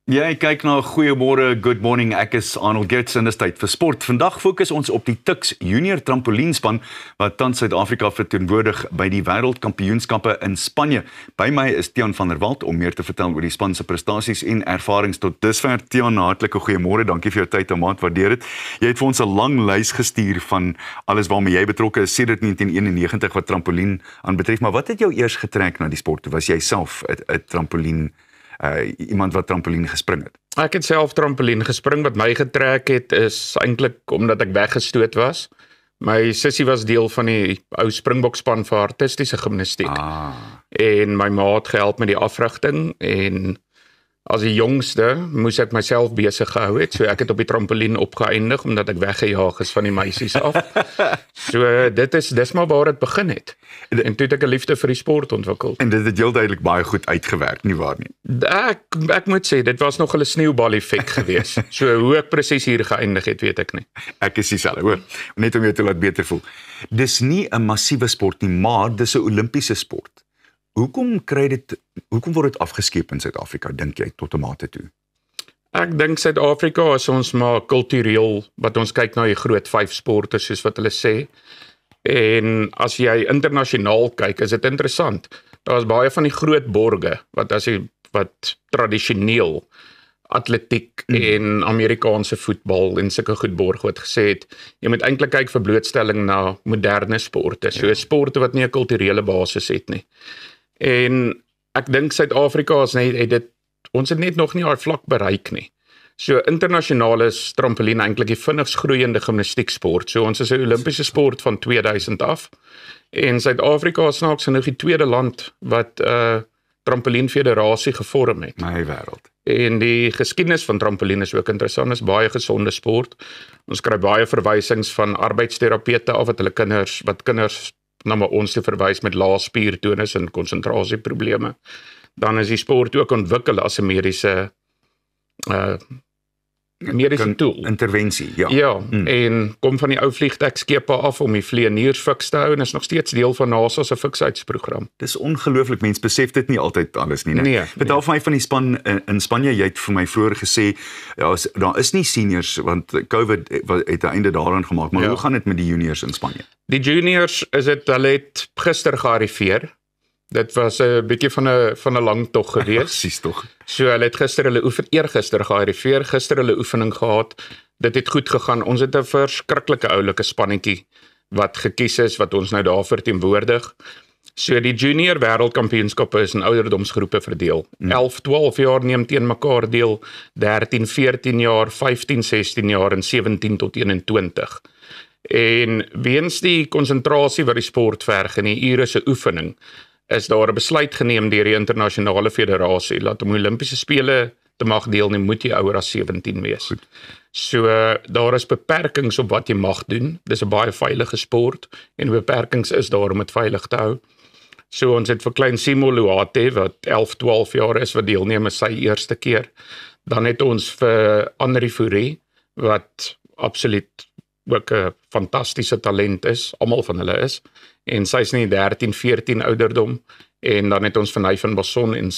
Jy kyk na Goeiemôre, Good Morning, ek is Arnold Gertz en dis tyd vir sport. Vandag fokus ons op die Tuks junior trampolienspan wat tans Suid-Afrika verteenwoordig by die wêreldkampioenskappe in Spanje. By my is Tiaan van der Walt om meer te vertel oor die span se prestasies en ervarings tot dusver. Tiaan, hartlike goeiemôre, dankie vir jou tyd en maand, waardeer dit. Jy het vir ons 'n lang lys gestuur van alles waarmee jy betrokke is sedert 1991 wat trampolien aanbetref, maar wat het jou eers getrek na die sport? Was jy self 'n trampolien iemand wat trampolien gespring het? Ek het self trampolien gespring. Wat my getrek het is eintlik omdat ek weggestoot was. My sussie was deel van die ou Springbokspan vir artistiese gimnastiek. En my ma het gehelp met die afrigting en as die jongste moes ek myself besig gehou het. So ek het op die trampolien opgeëindig omdat ek weggejaag is van die meisies af. So dis maar waar dit begin het. En toe het ek 'n liefde vir die sport ontwikkel. En dit het heel duidelik baie goed uitgewerk, nie waar nie? Ek moet sê, dit was nog 'n sneeubal effek gewees. So hoe ek presies hier geëindig het, weet ek nie. Ek is dieselfde, hoor. Net om jou te laat beter voel. Dis nie 'n massiewe sport nie, maar dis 'n Olimpiese sport. Hoekom word dit afgeskeep in Suid-Afrika, dink jy, tot 'n mate toe? Ek dink Suid-Afrika is ons maar kultureel, wat ons kyk na die groot 5 sporte, soos wat hulle sê. En as jy internasionaal kyk, is dit interessant. Daar's baie van die groot borge, wat tradisioneel atletiek en Amerikaanse voetbal en sulke goed borg wat gesê het, jy moet eintlik kyk vir blootstelling na moderne sporte, so sporte wat nie 'n kulturele basis het nie. En ek dink Suid-Afrika ons het net nog nie daai vlak bereik nie. So internasionaal is trampolien eintlik die vinnigst groeiende gimnastieksport. So ons is 'n Olimpiese sport van 2000 af. En Suid-Afrika is snaaks genoeg die tweede land wat trampolienfederasie gevorm het. My wêreld. En die geskiedenis van trampolien is ook interessant, is baie gesonde sport. Ons kry baie verwysings van arbeidsterapeute af wat kinders na ons te verwys met lae spiertonus en konsentrasieprobleme. Dan is die sport ook ontwikkel as 'n mediese tool. Intervensie, ja. Ja, en kom van die ou vliegtuigskepe af om die vlieëniers fiks te hou en is nog steeds deel van NASA se fiksheidsprogram. Dis ongelooflik, mense besef dit nie altyd alles nie. Nee. Vertel vir my van die span in Spanje. Jy het vir my vroeër gesê, daar is nie seniors, want COVID het 'n einde daaraan gemaak, maar hoe gaan dit met die juniors in Spanje? Die juniors hulle het gister gearriveer. Dit was 'n bietjie van 'n lang tog gewees. Presies tog. So hulle het eergister gearriveer, gister hulle oefening gehad. Dit het goed gegaan. Ons het 'n verskriklike oulike spannetjie wat gekies is, wat ons nou daar verteenwoordig. So die junior wêreldkampioenskappe is in ouderdomsgroepe verdeel. 11, 12 jaar neem teen mekaar deel, 13, 14 jaar, 15, 16 jaar en 17 tot 21. En weens die konsentrasie wat die sport verg en die ure se oefening, is daar 'n besluit geneem deur die internasionale federasie dat om Olimpiese spele te mag deelneem, moet jy ouer as 17 wees. Goed. So daar is beperkings op wat jy mag doen. Dis 'n baie veilige sport en beperkings is daar om dit veilig te hou. So ons het vir klein Simo Luate wat 11, 12 jaar is wat deelneem is sy eerste keer. Dan het ons vir Henri Fourie wat absoluut ook 'n fantastiese talent is, almal van hulle is. En sy is nie 13, 14 ouderdom. En dan het ons van Hyven Basson in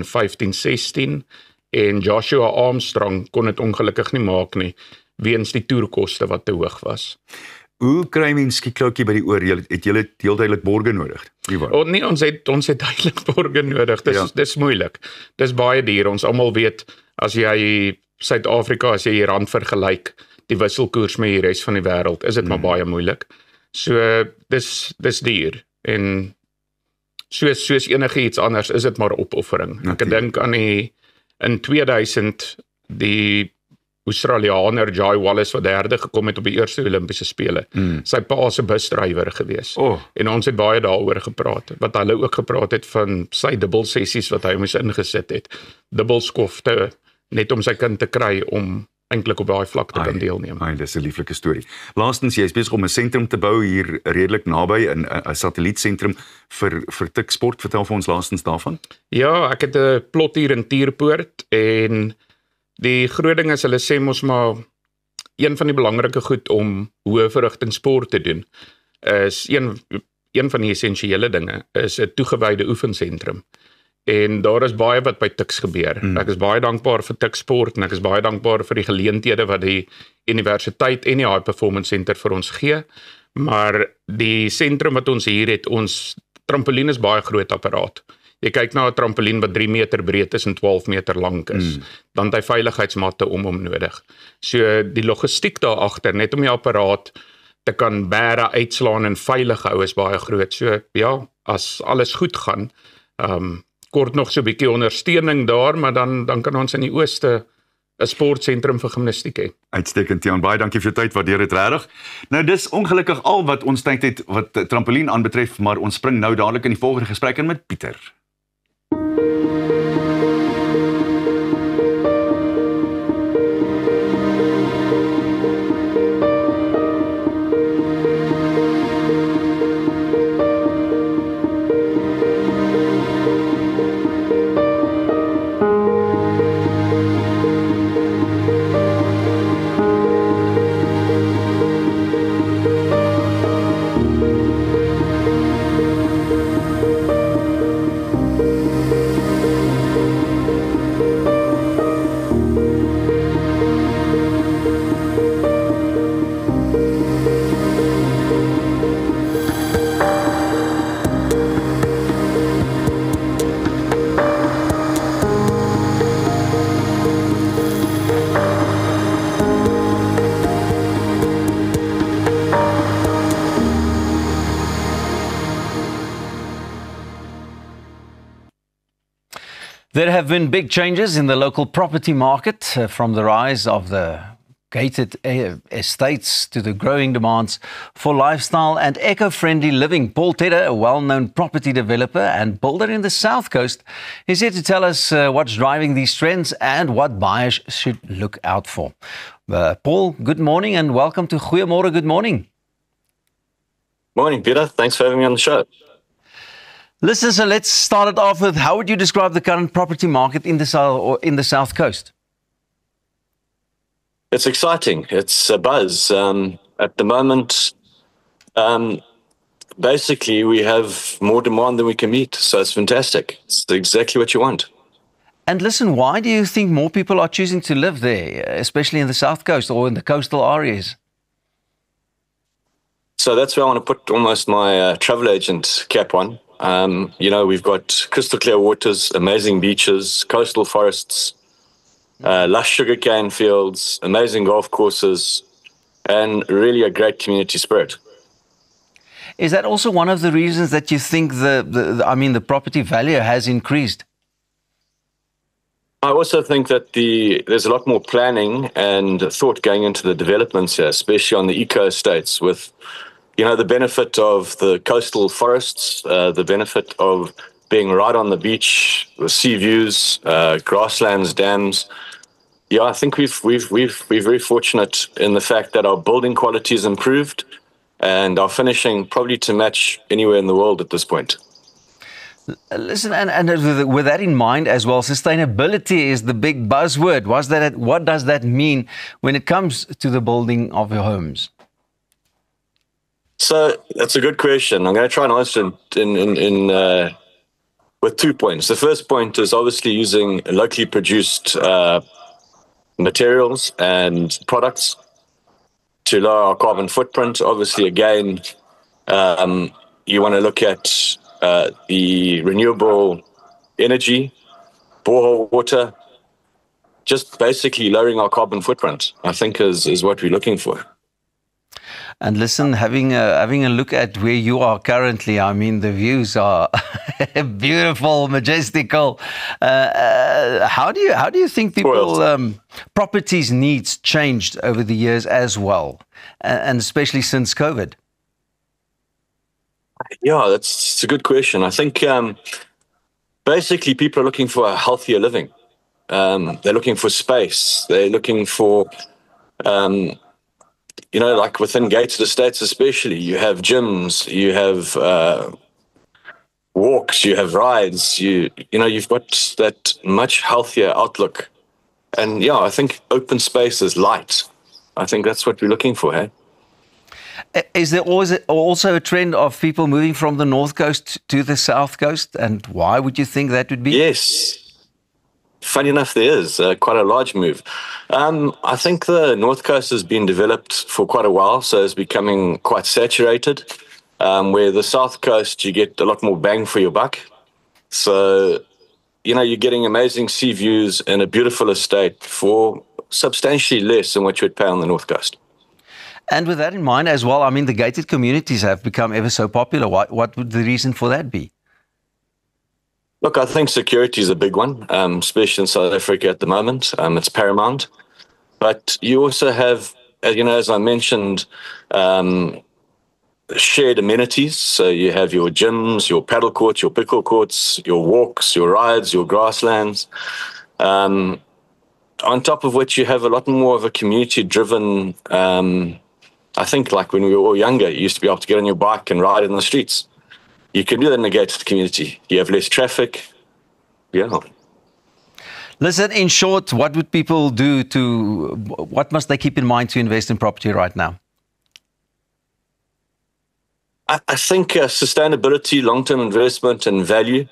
15, 16. En Joshua Armstrong kon dit ongelukkig nie maak nie, weens die toerkoste wat te hoog was. Hoe kry mens skiekloukie by die oor? Het julle heel duidelik borge nodig? Nee, ons het duidelik borge nodig. Dis moeilik. Dis baie duur. Ons almal weet, as jy Suid-Afrika, as jy hier rand vergelyk, die wisselkoers met die res van die wêreld, is dit maar baie moeilik. So dis duur en soos enigiets anders is dit maar opoffering. Ek dink aan in 2000 die Australianer Jai Wallace wat derde gekom het op die eerste Olimpiese spele. Sy pa is 'n busdrywer gewees. En ons het baie daaroor gepraat. Wat hulle ook gepraat het van sy dubbelsessies wat hy moes ingesit het. Dubbelskofte net om sy kind te kry om eintlik op daai vlak te kan deelneem. Dis 'n lieflike storie. Laastens, jy is besig om 'n sentrum te bou hier redelik naby, 'n satellietsentrum vir tiksport. Vertel vir ons laastens daarvan. Ja, ek het 'n plot hier in Tierpoort en die groot ding is, hulle sê mos maar, een van die belangrike goed om hoë verrigting sport te doen, is een van die essensiële dinge, is 'n toegewyde oefensentrum. En daar is baie wat by Tuks gebeur. Ek is baie dankbaar vir Tuks Sport en ek is baie dankbaar vir die geleenthede wat die universiteit en die High Performance Center vir ons gee. Maar die sentrum wat ons hier het, ons trampolien is baie groot apparaat. Jy kyk na 'n trampolien wat 3 meter breed is en 12 meter lank is, dan het hy veiligheidsmatte om hom nodig. So die logistiek daar agter, net om die apparaat te kan bære, uitslaan en veilig hou is baie groot. So ja, as alles goed gaan, kort nog so 'n bietjie ondersteuning daar, maar dan kan ons in die ooste 'n sportsentrum vir gimnastiek hê. Uitstekend, Tiaan. Baie dankie vir jou tyd, waardeer dit regtig. Nou dis ongelukkig al wat ons tyd het wat trampolien aanbetref, maar ons spring nou dadelik in die volgende gesprek in met Pieter. There have been big changes in the local property market, from the rise of the gated estates to the growing demands for lifestyle and eco-friendly living. Paul Tedder, a well-known property developer and builder in the South Coast, is here to tell us what's driving these trends and what buyers should look out for. Paul, good morning and welcome to Goeiemorgen. Good morning. Morning, Peter. Thanks for having me on the show. Listen, so let's start it off with, how would you describe the current property market in the South Coast? It's exciting. It's a buzz. At the moment, basically, we have more demand than we can meet. So it's fantastic. It's exactly what you want. And listen, why do you think more people are choosing to live there, especially in the South Coast or in the coastal areas? So that's where I want to put almost my travel agent cap on. We've got crystal clear waters, amazing beaches, coastal forests, lush sugarcane fields, amazing golf courses, and really a great community spirit. Is that also one of the reasons that you think the property value has increased? I also think that there's a lot more planning and thought going into the developments here, especially on the eco estates, with the benefit of the coastal forests, the benefit of being right on the beach, the sea views, grasslands, dams. Yeah, I think we're very fortunate in the fact that our building quality is improved and our finishing probably to match anywhere in the world at this point. Listen, and with that in mind as well, sustainability is the big buzzword. What does that mean when it comes to the building of your homes? So that's a good question. I'm going to try and answer it with 2 points. The first point is obviously using locally produced materials and products to lower our carbon footprint. Obviously, again, you want to look at the renewable energy, borehole water, just basically lowering our carbon footprint, I think is what we're looking for. And listen, having a look at where you are currently, I mean, the views are beautiful, majestical. How do you think properties needs changed over the years as well, and especially since COVID? Yeah, that's a good question. I think basically people are looking for a healthier living. They're looking for space. They're looking for like within gated estates especially, you have gyms, you have walks, you have rides, you've got that much healthier outlook. And yeah, I think open space is light. I think that's what we're looking for, hey? Is there also a trend of people moving from the North Coast to the South Coast? And why would you think that would be? Yes. Funny enough, there is quite a large move. I think the North Coast has been developed for quite a while, so it's becoming quite saturated. Where the South Coast, you get a lot more bang for your buck. So, you're getting amazing sea views and a beautiful estate for substantially less than what you would pay on the North Coast. And with that in mind as well, I mean, the gated communities have become ever so popular. What would the reason for that be? Look, I think security is a big one, especially in South Africa at the moment. It's paramount. But you also have, as I mentioned, shared amenities. So you have your gyms, your paddle courts, your pickle courts, your walks, your rides, your grasslands. On top of which you have a lot more of a community-driven, I think like when we were all younger, you used to be able to get on your bike and ride in the streets. You can do that in a gated community. You have less traffic. Yeah. Listen, in short, what would people do what must they keep in mind to invest in property right now? I think sustainability, long-term investment and value.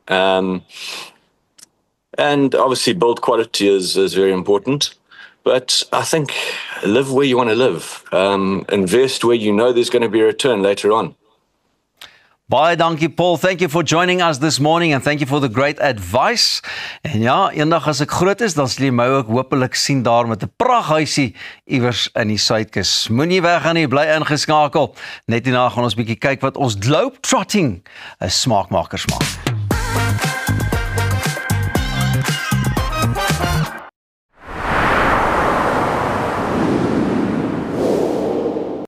And obviously build quality is very important. But I think live where you want to live. Invest where you know there's going to be a return later on. Baie dankie Paul, thank you for joining us this morning and thank you for the great advice. En ja, eendag as ek groot is, dan sal jy my ook hopelik sien daar met 'n praghuisie iewers in die Suidkus. Moenie weggaan nie, bly ingeskakel. Net hierna gaan ons bietjie kyk wat ons globetrotting 'n smaakmakers maak.